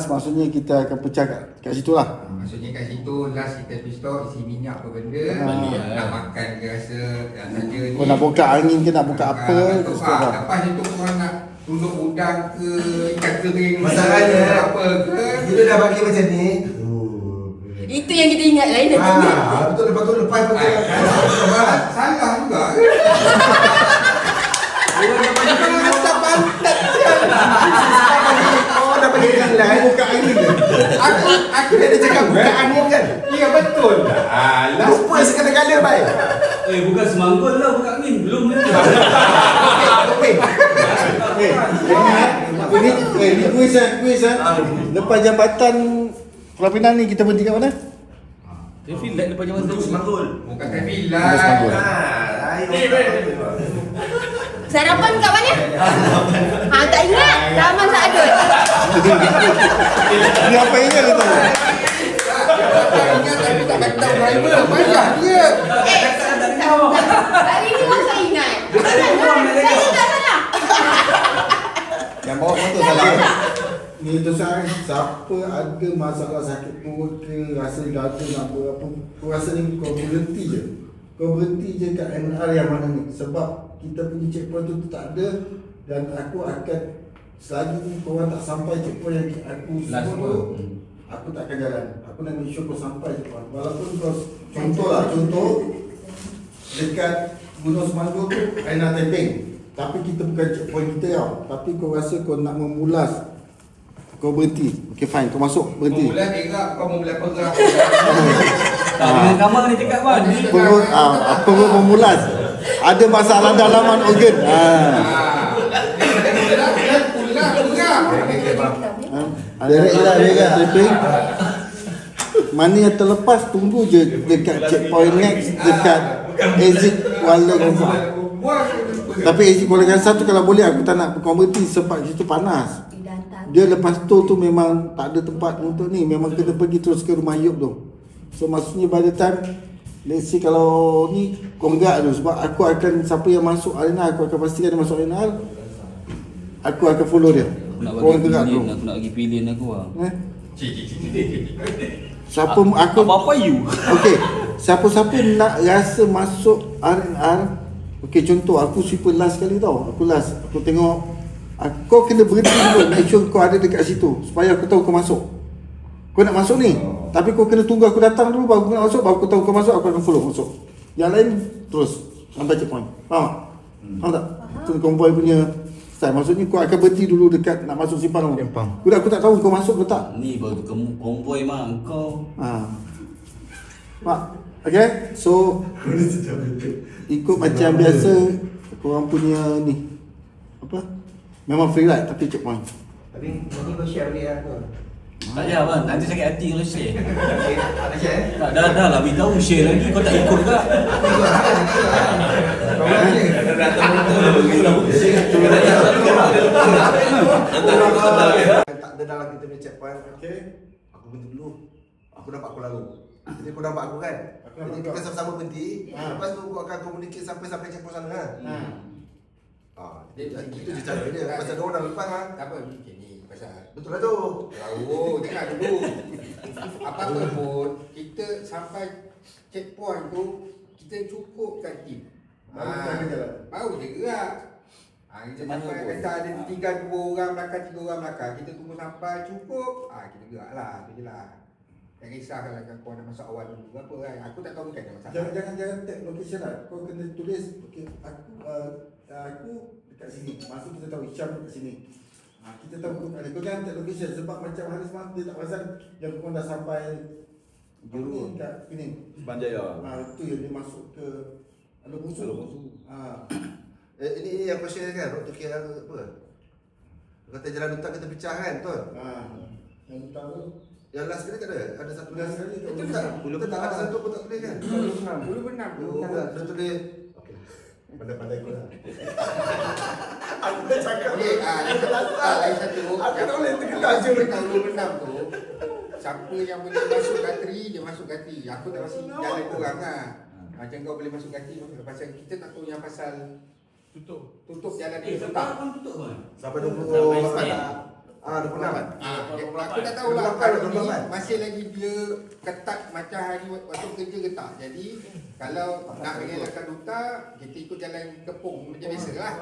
maksudnya kita akan pecah kat situ lah.
Maksudnya kat situ last kita pistol isi minyak apa benda. Nak makan ke rasa saja ni.
Kau nak buka angin ke nak buka apa ke sekarang.
Lepas itu korang nak tunduk udang ke ikan kering
Masalahnya
apa ke.
Kita dah bagi macam ni.
Itu yang kita ingat lain dah.
Betul lepas tu lepas tu
Salah juga.
oh dah bagi nilai buka angin ke? Aku dah cakap buka angin kan?
Ya betul.
Lupa sekali-kala baik.
Bukan Semanggul lah buka angin. Belum lagi.
Ini kuis lepas jambatan Pulau Pinang ni kita berhenti kat mana?
Traffic light depan jambatan Semanggul.
Bukan traffic light.
Sarapan kat mana? Tak ingat. Taman Saadut.
Ni apa ingat tu?
Ingat tapi tak kata driver. Payah dia.
Hari ni pun saya ingat. Saya tak salah.
Yang bawah motor salah.
Ni tu saya, siapa ada masalah sakit perut ke, rasa dada nak apa, kau rasa ni kau berhenti je. Kau berhenti je kat MR yang mana ni. Sebab kita punya checkpoint tu tak ada. Dan aku akan, selagi korang tak sampai checkpoint yang aku suruh tu, aku tak akan jalan. Aku nak make sure kau sampai checkpoint. Walaupun kau, contoh dekat Gunung Semanggur tu, Aina Teping. Tapi kita bukan checkpoint kita tau. Tapi kau rasa kau nak memulas, kau berhenti. Okay fine, kau masuk, berhenti.
Memulas gerak, kau memulas perah.
Dengan kamar ni cakap bang.
Perut memulas. Ada masalah dalaman organ. Derek tripping. Mana yang terlepas, tunggu je dekat checkpoint next, dekat exit Kuala Kangsar. Tapi exit Kuala Kangsar tu kalau boleh aku tak nak berhenti sebab situ panas. Dia lepas tu memang tak ada tempat untuk ni, memang kena pergi terus ke rumah Ayub tu. So maksudnya by the time, let's say kalau ni kau enggak tu, sebab aku akan, siapa yang masuk arena aku akan pastikan dia masuk arena, aku akan follow dia.
Aku nak bagi pilihan aku lah.
Siapa aku
apa you?
okey, siapa-siapa nak rasa masuk RNR, okey contoh aku super last kali tau. Aku tengok kau kena berhenti dulu, make sure kau ada dekat situ supaya aku tahu kau masuk. Kau nak masuk ni, tapi kau kena tunggu aku datang dulu baru kau nak masuk, baru aku tahu kau masuk, aku akan follow masuk. Yang lain terus sampai checkpoint. Faham tak? Faham tak? Itu konvoy punya style. Maksudnya kau akan berhenti dulu dekat nak masuk simpang tu. Aku tak tahu kau masuk ke tak.
Ni baru konvoy mah kau.
Pak. Okay, so ikut macam biasa korang punya ni apa? Memang free ride tapi checkpoint.
Tapi nanti kau share balik aku.
Tak payah bang, nanti sakit hati kalau share.
Tak share?
Tak, dah lah, beritahu share lagi, kau tak ikut ke?
Tak ada dalam kita punya checkpoint. Okay, aku berhenti dulu. Aku nampak aku lalu. Jadi kau nampak aku kan? Jadi kita sama-sama berhenti. Lepas tu kau akan communicate sampai checkpoint sana kan? Itu je cara dia. Pasal dia orang dah lepas kan?
Tak apa, fikir ni pasal
betul lah tu.
Jangan dulu. Apa-apa pun, kita sampai checkpoint tu, kita cukupkan tim. Baru dia gerak. Kita sampai kata ada 2 orang belakang, 3 orang belakang, kita tunggu sampai cukup, kita gerak lah. Itu je lah. Jangan risau kalau kau nak masuk awal dulu apa kan. Aku tak tahu bukan ada masalah.
Jangan take location lah. Kau kena tulis, okay, aku dekat sini. Maksud kita tahu Isyam dekat sini. Kita tahu kau jangan take location sebab macam hari semalam dia tak perasan yang kau dah sampai Jurun kat sini.
Banjaya.
Itu yang dia masuk ke Alur Musuh.
Ini yang kau share kan, Dr. KL apa? Kata jalan duta kita pecah kan, betul?
Yang duta tu
yang last kali tak ada? Ada satu
last kali
itu tak? Kita tak ada satu pun tak tulis kan?
Bulu benam.
Dia tulis. Okey. Pandai-pandai kau lah.
aku dah cakap.
Lain satu.
Aku tak boleh terkelas je.
Bulu benam tu. Siapa yang boleh masuk gatri, dia masuk gatri. Aku tak masih jalan korang lah. Macam kau boleh masuk gatri, pasal kita tak tahu yang pasal tutup jalan ni.
Tutup kan?
Sampai 28. 26.
Aku tak tahu lah hari ni masih lagi dia ketat macam hari waktu kerja ke tak. Jadi kalau nak mengelakkan duta, kita ikut jalan kepung macam biasa lah.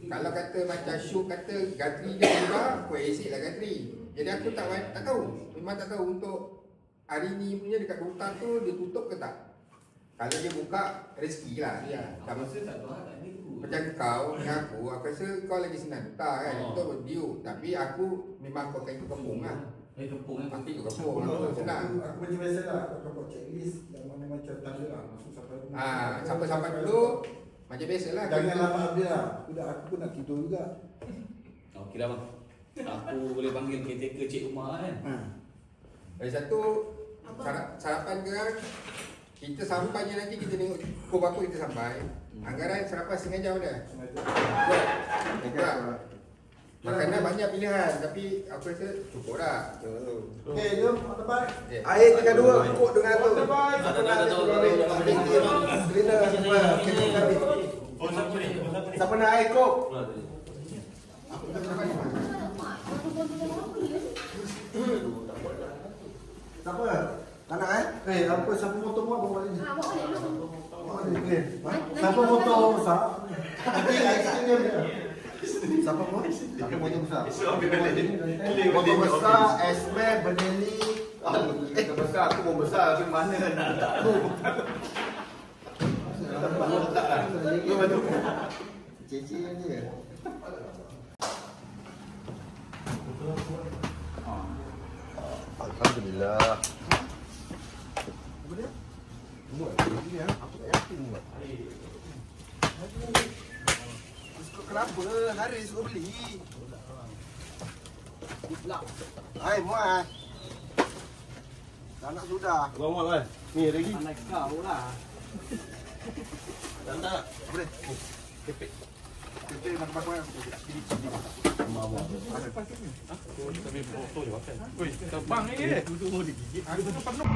Kalau kata macam Syuk kata gatri dia buka, kau exit lah gatri. Jadi aku tak tahu. Memang tak tahu untuk hari ni punya dekat duta tu dia tutup ke tak. Kalau dia buka, rezeki lah dia. Tak masa tak tahu tak ni. Macam kau dengan aku rasa kau lagi senang duta kan. Kita berdiuk. Tapi aku memang kau akan ikut kepung lah.
Kepung kan?
Ikut kepung. Aku senang.
Aku macam biasa lah. Aku buat checklist yang mana macam tanda lah. Masuk
Sampai dulu macam biasa lah.
Jangan lama habis lah. Aku pun nak tidur juga.
Okey lah bang. Aku boleh panggil caretaker cek rumah kan.
Lagi satu sarapan ke kan. Kita sampai je nanti kita tengok pukul berapa kita sampai. Anggaran sarapan setengah jam dah. Makanan banyak pilihan tapi aku rasa cukup dah.
Okey, jom tempat. Air tinggal 2 kok dengan tu. Siapa nak air kok? Siapa? Anak apa siapa motor buat bawa ni? Okey. Siapa motor besar? Nanti dia. Siapa buat? Siapa motor besar? Motor besar, S-Max, Benelli.
Besar aku pun besar tapi mana nak letak tu.
Cici ni. Alhamdulillah. Apa dia? Buat ini ya. Aku tak yakin buat. Kenapa? Haris suruh beli. Hai Muaz. Dah nak sudah.
Abang Muaz kan? Ni lagi.
Anak kau lah.
Tak.
Apa dia? Kepek. Kepek macam-macam.
Tapi foto je makan. Oi, terbang ni dia. Duduk digigit. Aku tu penuh.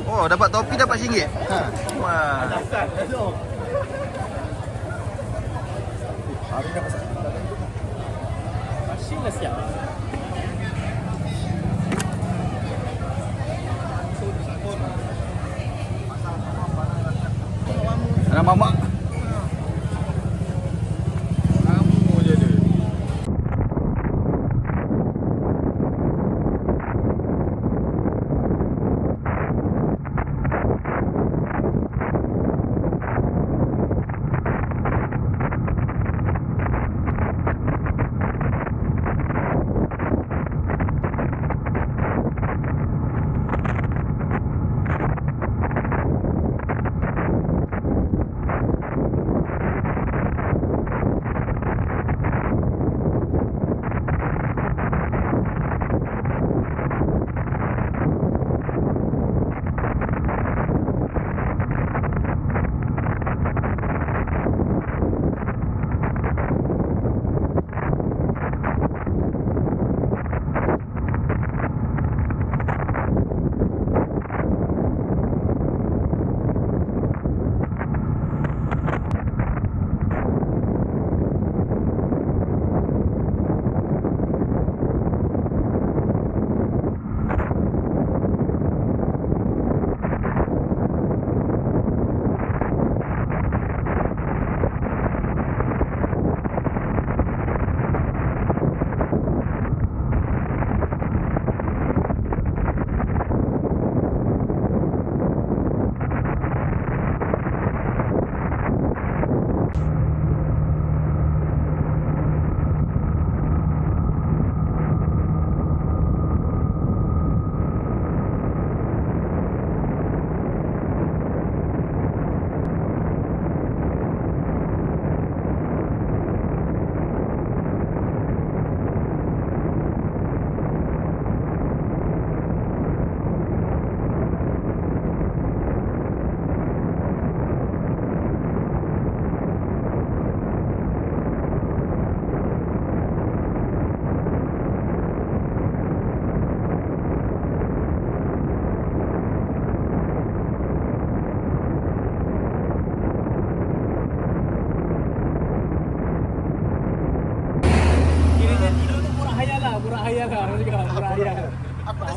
Oh, dapat topi dapat RM1. Wah. Hari dapat satu.
Asyik lah siap.
Anak mamak.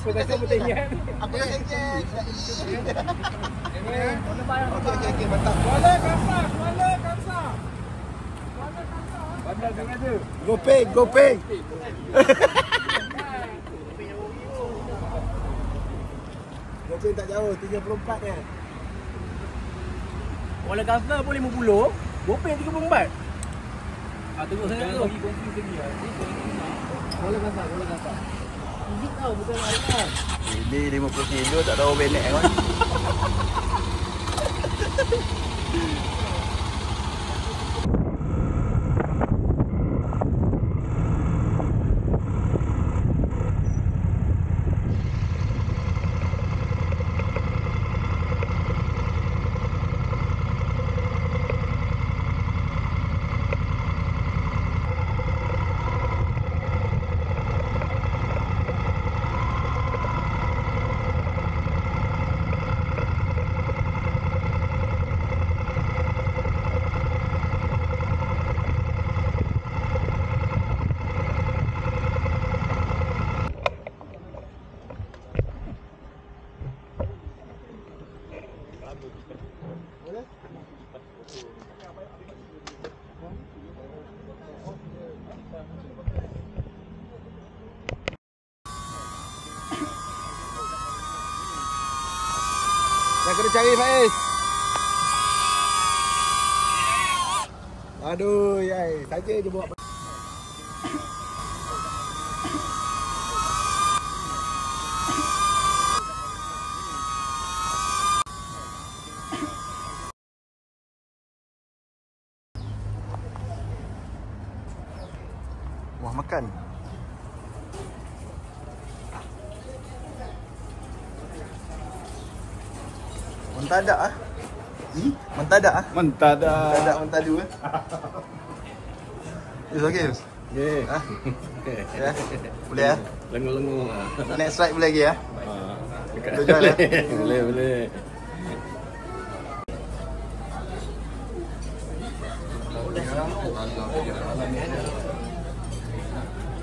Apa tak betul ingat?
Aku dah ingat. Okey, mantap.
Kuala Kangsar, Kuala Kangsar. Bandar dengan tu.
Gopeng. Gopeng tak jauh, 34 kan.
Kuala Kangsar pun 50, Gopeng 34. Tengok saya tu. Kuala Kangsar. Izit tau, bukan Aiman.
Ini 50 kilo tak tahu benek kan.
Dah kena cari Faiz. Aduh, yai, saja je buat.
Wah, makan. Mentadak ah. Mentadak ah. Mentadu ah. Is okay.
Okey.
Ha? Ya. Boleh ah.
Lengur-lengur.
Next ride boleh lagi ah.
Dekat
Boleh jual,
boleh.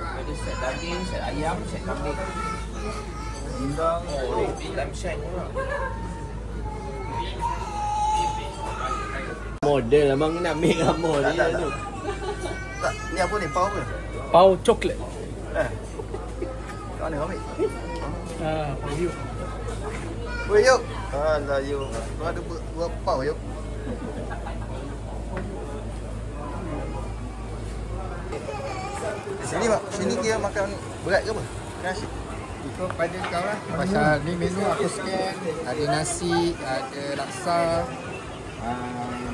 Ada set daging, set ayam, set kambing. Rendang, lamb shank pula.
Model abang nak ambil gambar dia tu.
Tak, ni apa ni? Pau apa?
Pau coklat.
Kat mana kau ambil?
Yuk.
Woi, yuk. Alah, yuk. Kau ada buat pau, yuk. Sini dia makan berat ke apa? Nasi.
Ikut pada kau lah. Pasal ni menu aku scan. Ada nasi, ada laksa.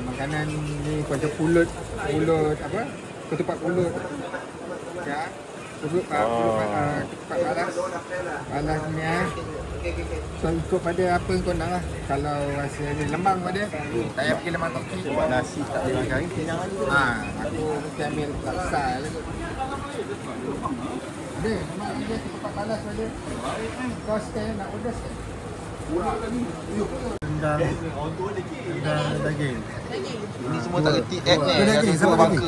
Makanan ni macam pulut apa? Ketupat pulut. Ya. Ketupat palasnya. So ikut pada apa kau nak lah. Kalau rasa ni lemang pada, tak payah pergi lemang toki.
Buat nasi tak boleh makan ni, kenyang lagi.
Aku mesti ambil laksa lah. Ada, memang ada ketupat palas pada. Kau scan, nak order scan.
Rendang daging.
Ini semua tak reti app ni.
Daging sama
bangka.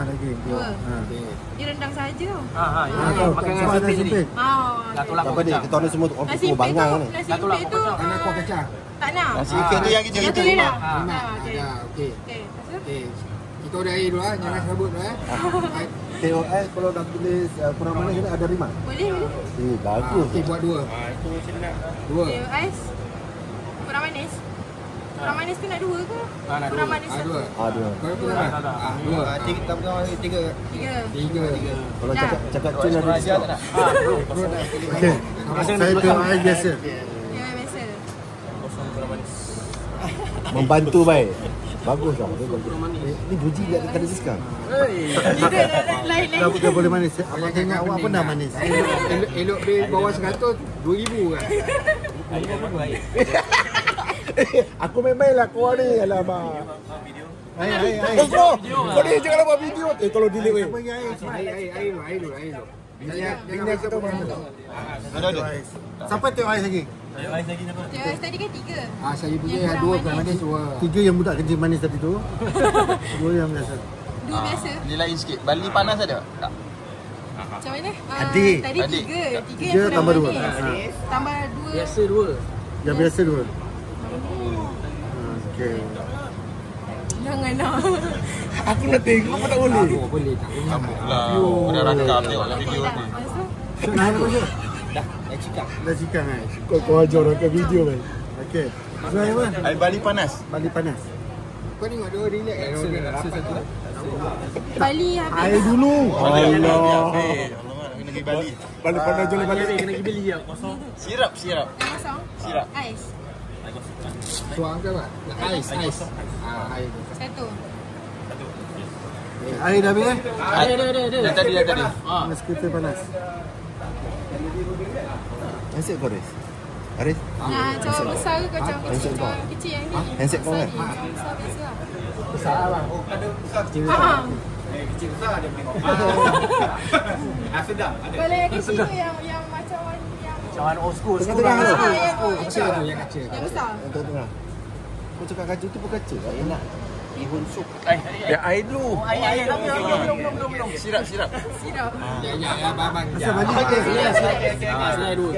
daging. Daging.
Dia rendang saja.
Makan nasi sempit.
Apa ni? Kita order semua semua bangang ni.
Nasi sempit tu.
Anak kuah kacang.
Tak nak.
Nasi ikan tu yang kita
Yang tu dia nak.
Ada, okey. Okey. Kita order air dulu jangan sabut dulu
KOS kalau dah tulis kurang mana kita ada 5.
Boleh.
Bagus.
Okey, buat 2.
Itu sedap.
2.
Ais. Kurang manis. Kurang manis tu nak 2 ke? Kurang manis satu.
2.
Dua.
Kau kurang. 2. 3. 3.
Kalau cakap cun ada diskaun.
Okey. Saya tengok air biasa.
Ya, biasa.
Membantu baik. Bagus lah. Ni buji tak ada diskaun.
Lain.
Dah bukan boleh manis. Abang tengok awak pun dah manis.
Elok bil bawah 100, 2,000 kan.
Aku main-main lah kau ni. Alamak. Hai. Kau ni jangan buat video. Kalau delete weh.
Air dulu. Jangan kita mana.
Ada.
Siapa tengok air lagi?
Dia ais tadi kan 3.
Saya punya 2 kurang manis 2.
3 yang budak kencing manis tadi tu. 2 yang biasa.
2 biasa.
Ni lain sikit. Bali panas ada tak?
Macam Macam mana?
Adik.
Tadi
Adik.
3
Tiga
yang
tambah
sudah
dua.
manis. Tambah 2.
Biasa 2.
Yang biasa 2. Okey.
Jangan nak.
Aku nak tengok apa tak boleh.
Boleh tak?
Sambung lah. Dah rakam tengok dalam video ni.
Dah cikang kan?
Kau ajar orang kat video kan.
Okey. Sebenarnya apa?
Air Bali panas.
Bali panas.
Kau tengok dia relax kan? Dia rasa satu.
Bali habis.
Air dulu.
Allah.
Allah.
Alamak, nak kena pergi Bali.
Balik pandai jual balik.
Kena pergi beli lah kosong.
Sirap.
Kosong.
Sirap.
Ais.
Tuang ke apa? Ais. Air.
Satu.
Air dah habis eh?
Ada.
Yang tadi.
Panas skuter panas.
Handset kau Riz? Haris?
Cawan besar ke kau cawan kecil? Cawan kecil yang ni.
Handset kau kan?
Besar biasa lah.
Besar bang.
Kecil
besar dia boleh. Sedap.
Kalau yang kecil tu yang macam yang
Cawan old school.
Tengah-tengah tu.
Kecil tu yang kecil.
yang besar.
Yang tengah. Kau cakap kacau tu pun kacau tak enak.
Bihun sup.
Ya air dulu.
Air. Belum.
Sirap.
Sirap.
Ya, abang.
Asal balik sikit.
Selai 2.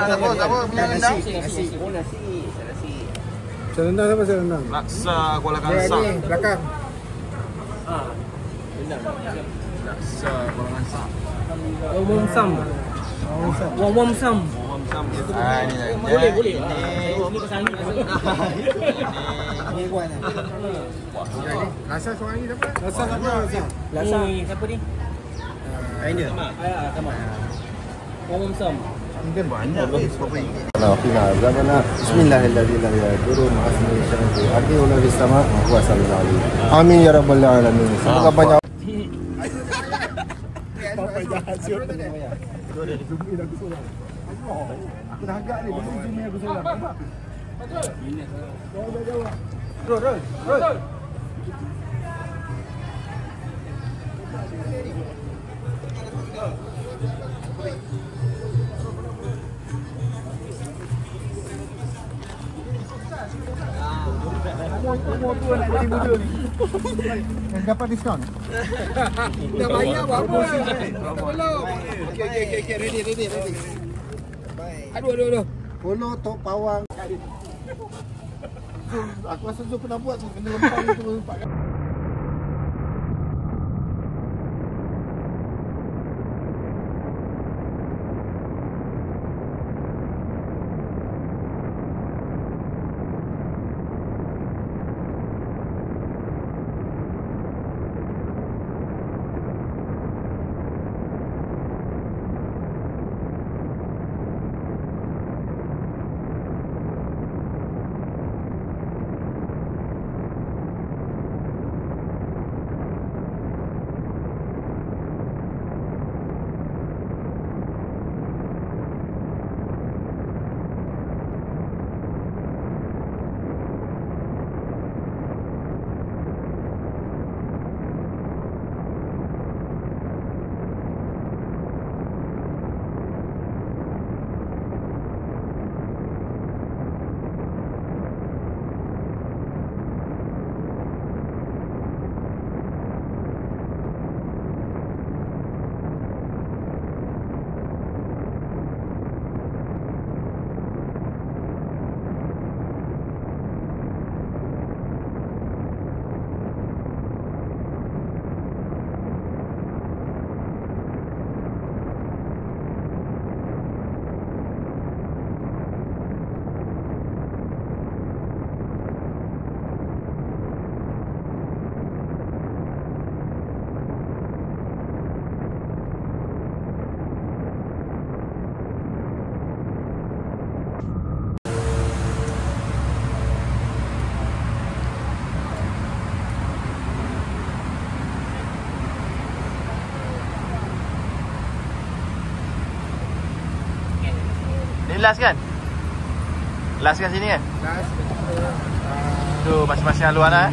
Apa punya rendang?
Nasi.
Serendang apa serendang?
Laksa Kuala Kangsar.
Ni belakang.
Laksa Kuala Kangsar.
Wom sam.
Boleh.
Ini kesangi.
Ni kuat ni. Rasa seorang ni dapat?
Rasa apa rasa?
Ni siapa ni?
Aina.
Sama. Wom sam.
Mungkin banyak Riz. Berapa ringgit? Fina zamana bismillahirrahmanirrahim ma'asmi syarati ardi wala bis sama wa sallallahu alaihi amin ya rabbal alamin. Semoga banyak
Apa jahat siot.
Aku dah agak ni, mesti sini aku solat. Nampak? Roll. Umur tu nak jadi muda ni. Dapat diskaun?
Dah bayar berapa? Belum. Okey. Ready. Aduh.
Polo Tok Pawang. Aku rasa Zul pernah buat tu. Kena lempang tu.
Ini last kan? Last kan sini kan?
Last.
Tu masing-masing haluan lah.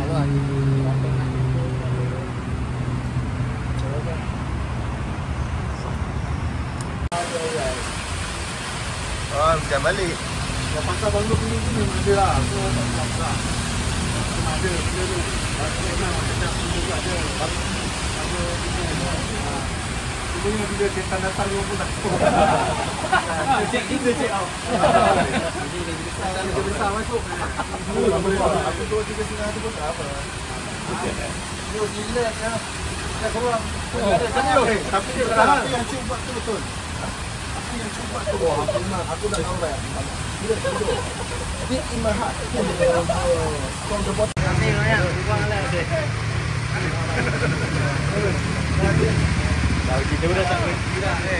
Oh, bukan balik.
Yang pasal bangga pilih ni ada lah. So tak apa. Cuma ada benda tu. Memang macam juga ada. Sebenarnya bila setan datang dia pun tak tahu. Check in dia check out. Dia besar masuk. Aku 2-3 setengah tu pun tak apa. Ni gila ya. Dah korang. Tapi yang cik buat tu betul. Yang cuba tu aku dah tahu dah. Dia imahat. Kau dapat kami ya, buanglah dia. Tahu kita dah tak kira ni.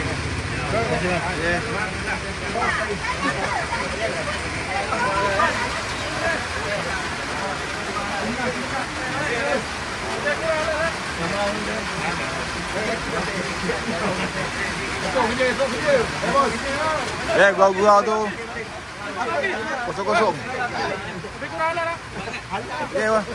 Gurau-gurau tu kosong-kosong. Okey, bang.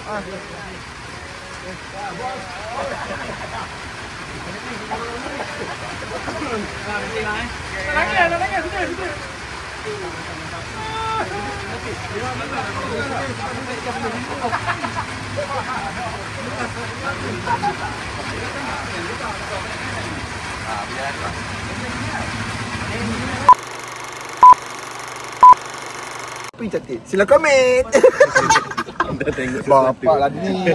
Apa yang cantik? Sila komen.
Bapak lah ni.